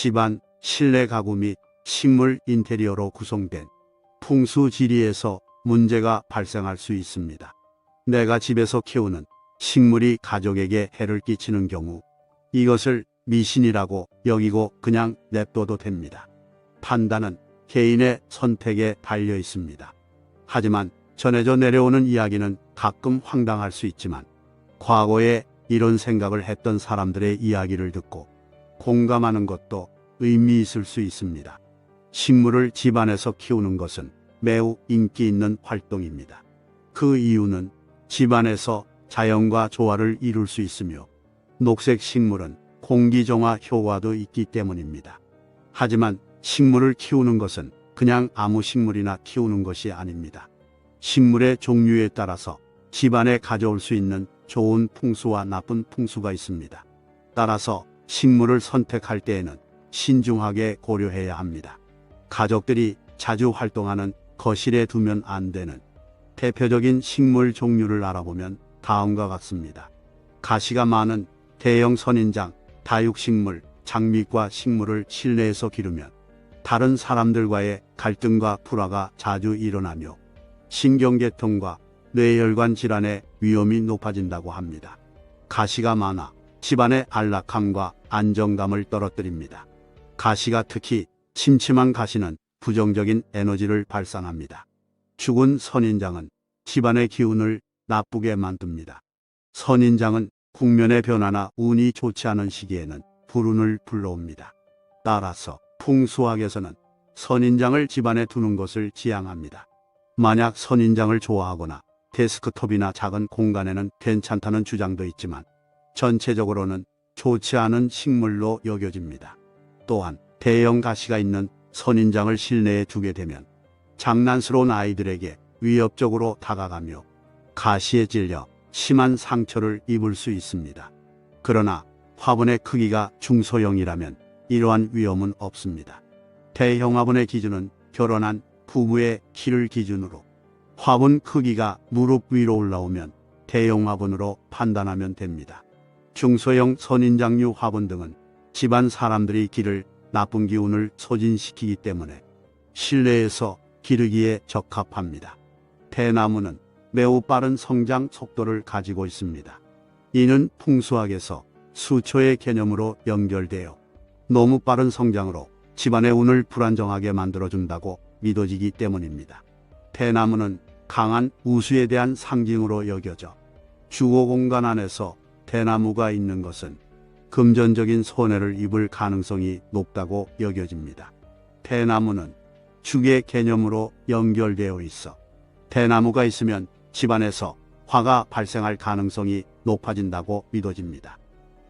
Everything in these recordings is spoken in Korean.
집안, 실내 가구 및 식물 인테리어로 구성된 풍수지리에서 문제가 발생할 수 있습니다. 내가 집에서 키우는 식물이 가족에게 해를 끼치는 경우 이것을 미신이라고 여기고 그냥 냅둬도 됩니다. 판단은 개인의 선택에 달려 있습니다. 하지만 전해져 내려오는 이야기는 가끔 황당할 수 있지만 과거에 이런 생각을 했던 사람들의 이야기를 듣고 공감하는 것도 의미 있을 수 있습니다. 식물을 집안에서 키우는 것은 매우 인기 있는 활동입니다. 그 이유는 집안에서 자연과 조화를 이룰 수 있으며 녹색 식물은 공기정화 효과도 있기 때문입니다. 하지만 식물을 키우는 것은 그냥 아무 식물이나 키우는 것이 아닙니다. 식물의 종류에 따라서 집안에 가져올 수 있는 좋은 풍수와 나쁜 풍수가 있습니다. 따라서 식물을 선택할 때에는 신중하게 고려해야 합니다. 가족들이 자주 활동하는 거실에 두면 안 되는 대표적인 식물 종류를 알아보면 다음과 같습니다. 가시가 많은 대형 선인장, 다육식물, 장미과 식물을 실내에서 기르면 다른 사람들과의 갈등과 불화가 자주 일어나며 신경계통과 뇌혈관 질환의 위험이 높아진다고 합니다. 가시가 많아 집안의 안락함과 안정감을 떨어뜨립니다. 가시가 특히 침침한 가시는 부정적인 에너지를 발산합니다. 죽은 선인장은 집안의 기운을 나쁘게 만듭니다. 선인장은 국면의 변화나 운이 좋지 않은 시기에는 불운을 불러옵니다. 따라서 풍수학에서는 선인장을 집안에 두는 것을 지향합니다. 만약 선인장을 좋아하거나 데스크톱이나 작은 공간에는 괜찮다는 주장도 있지만 전체적으로는 좋지 않은 식물로 여겨집니다. 또한 대형 가시가 있는 선인장을 실내에 두게 되면 장난스러운 아이들에게 위협적으로 다가가며 가시에 찔려 심한 상처를 입을 수 있습니다. 그러나 화분의 크기가 중소형이라면 이러한 위험은 없습니다. 대형 화분의 기준은 결혼한 부부의 키를 기준으로 화분 크기가 무릎 위로 올라오면 대형 화분으로 판단하면 됩니다. 중소형 선인장류 화분 등은 집안 사람들이 기를 나쁜 기운을 소진시키기 때문에 실내에서 기르기에 적합합니다. 대나무는 매우 빠른 성장 속도를 가지고 있습니다. 이는 풍수학에서 수초의 개념으로 연결되어 너무 빠른 성장으로 집안의 운을 불안정하게 만들어준다고 믿어지기 때문입니다. 대나무는 강한 우수에 대한 상징으로 여겨져 주거 공간 안에서 대나무가 있는 것은 금전적인 손해를 입을 가능성이 높다고 여겨집니다. 대나무는 축의 개념으로 연결되어 있어 대나무가 있으면 집안에서 화가 발생할 가능성이 높아진다고 믿어집니다.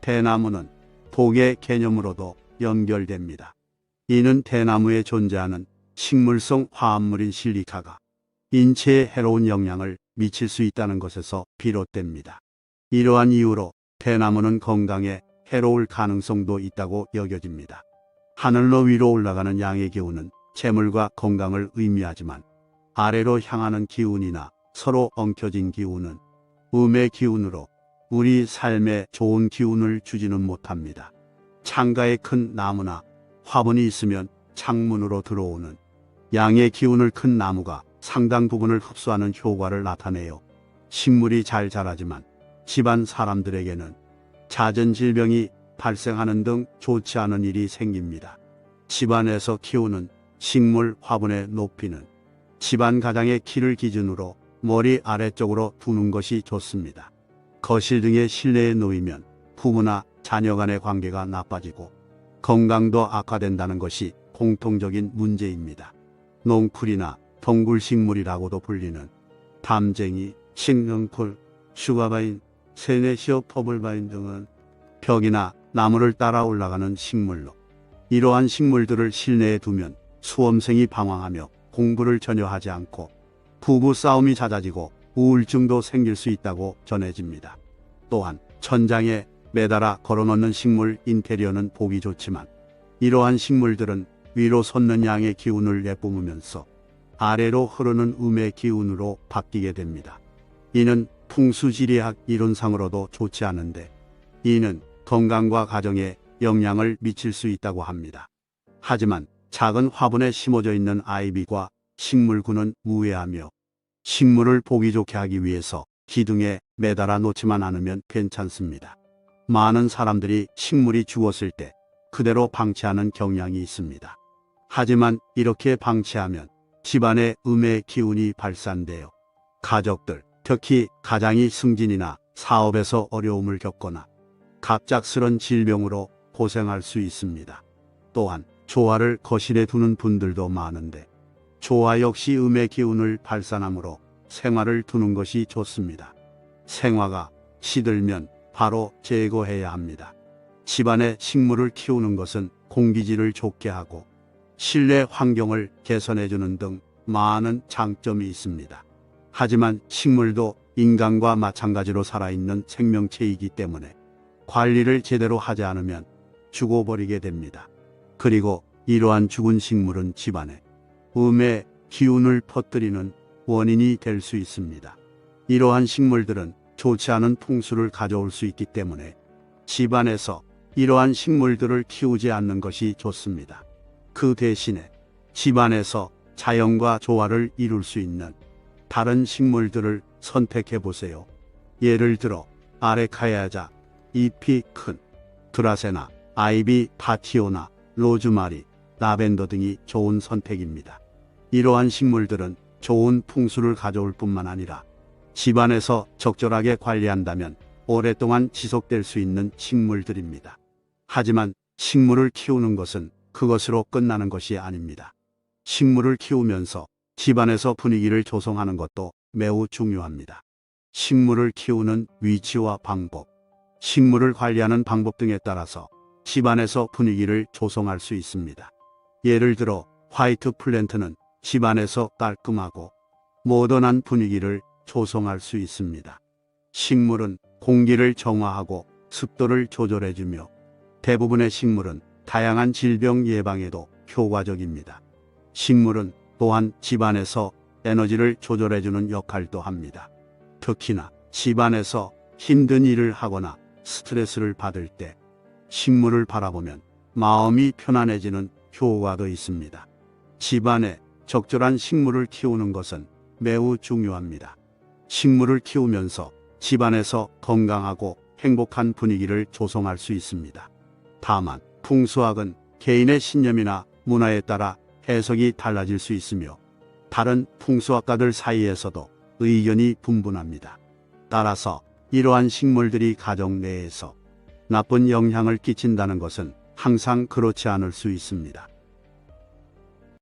대나무는 복의 개념으로도 연결됩니다. 이는 대나무에 존재하는 식물성 화합물인 실리카가 인체에 해로운 영향을 미칠 수 있다는 것에서 비롯됩니다. 이러한 이유로 대나무는 건강에 해로울 가능성도 있다고 여겨집니다. 하늘로 위로 올라가는 양의 기운은 재물과 건강을 의미하지만 아래로 향하는 기운이나 서로 엉켜진 기운은 음의 기운으로 우리 삶에 좋은 기운을 주지는 못합니다. 창가에 큰 나무나 화분이 있으면 창문으로 들어오는 양의 기운을 큰 나무가 상당 부분을 흡수하는 효과를 나타내요. 식물이 잘 자라지만 집안 사람들에게는 잦은 질병이 발생하는 등 좋지 않은 일이 생깁니다. 집안에서 키우는 식물 화분의 높이는 집안 가장의 키를 기준으로 머리 아래쪽으로 두는 것이 좋습니다. 거실 등의 실내에 놓이면 부부나 자녀 간의 관계가 나빠지고 건강도 악화된다는 것이 공통적인 문제입니다. 농풀이나 덩굴식물이라고도 불리는 담쟁이, 식용풀, 슈가바인, 세네시어 퍼블바인 등은 벽이나 나무를 따라 올라가는 식물로 이러한 식물들을 실내에 두면 수험생이 방황하며 공부를 전혀 하지 않고 부부 싸움이 잦아지고 우울증도 생길 수 있다고 전해집니다. 또한 천장에 매달아 걸어놓는 식물 인테리어는 보기 좋지만 이러한 식물들은 위로 솟는 양의 기운을 내뿜으면서 아래로 흐르는 음의 기운으로 바뀌게 됩니다. 이는 풍수지리학 이론상으로도 좋지 않은데 이는 건강과 가정에 영향을 미칠 수 있다고 합니다. 하지만 작은 화분에 심어져 있는 아이비과 식물군은 우애하며 식물을 보기 좋게 하기 위해서 기둥에 매달아 놓지만 않으면 괜찮습니다. 많은 사람들이 식물이 죽었을 때 그대로 방치하는 경향이 있습니다. 하지만 이렇게 방치하면 집안에 음의 기운이 발산되어 가족들, 특히 가장이 승진이나 사업에서 어려움을 겪거나 갑작스런 질병으로 고생할 수 있습니다. 또한 조화를 거실에 두는 분들도 많은데 조화 역시 음의 기운을 발산하므로 생화를 두는 것이 좋습니다. 생화가 시들면 바로 제거해야 합니다. 집안에 식물을 키우는 것은 공기질을 좋게 하고 실내 환경을 개선해주는 등 많은 장점이 있습니다. 하지만 식물도 인간과 마찬가지로 살아있는 생명체이기 때문에 관리를 제대로 하지 않으면 죽어버리게 됩니다. 그리고 이러한 죽은 식물은 집안에 음의 기운을 퍼뜨리는 원인이 될 수 있습니다. 이러한 식물들은 좋지 않은 풍수를 가져올 수 있기 때문에 집안에서 이러한 식물들을 키우지 않는 것이 좋습니다. 그 대신에 집안에서 자연과 조화를 이룰 수 있는 다른 식물들을 선택해 보세요. 예를 들어 아레카야자, 잎이 큰 드라세나, 아이비, 파티오나, 로즈마리, 라벤더 등이 좋은 선택입니다. 이러한 식물들은 좋은 풍수를 가져올 뿐만 아니라 집안에서 적절하게 관리한다면 오랫동안 지속될 수 있는 식물들입니다. 하지만 식물을 키우는 것은 그것으로 끝나는 것이 아닙니다. 식물을 키우면서 집안에서 분위기를 조성하는 것도 매우 중요합니다. 식물을 키우는 위치와 방법, 식물을 관리하는 방법 등에 따라서 집안에서 분위기를 조성할 수 있습니다. 예를 들어 화이트 플랜트는 집안에서 깔끔하고 모던한 분위기를 조성할 수 있습니다. 식물은 공기를 정화하고 습도를 조절해주며 대부분의 식물은 다양한 질병 예방에도 효과적입니다. 식물은 또한 집안에서 에너지를 조절해주는 역할도 합니다. 특히나 집안에서 힘든 일을 하거나 스트레스를 받을 때 식물을 바라보면 마음이 편안해지는 효과도 있습니다. 집안에 적절한 식물을 키우는 것은 매우 중요합니다. 식물을 키우면서 집안에서 건강하고 행복한 분위기를 조성할 수 있습니다. 다만 풍수학은 개인의 신념이나 문화에 따라 해석이 달라질 수 있으며 다른 풍수학가들 사이에서도 의견이 분분합니다. 따라서 이러한 식물들이 가정 내에서 나쁜 영향을 끼친다는 것은 항상 그렇지 않을 수 있습니다.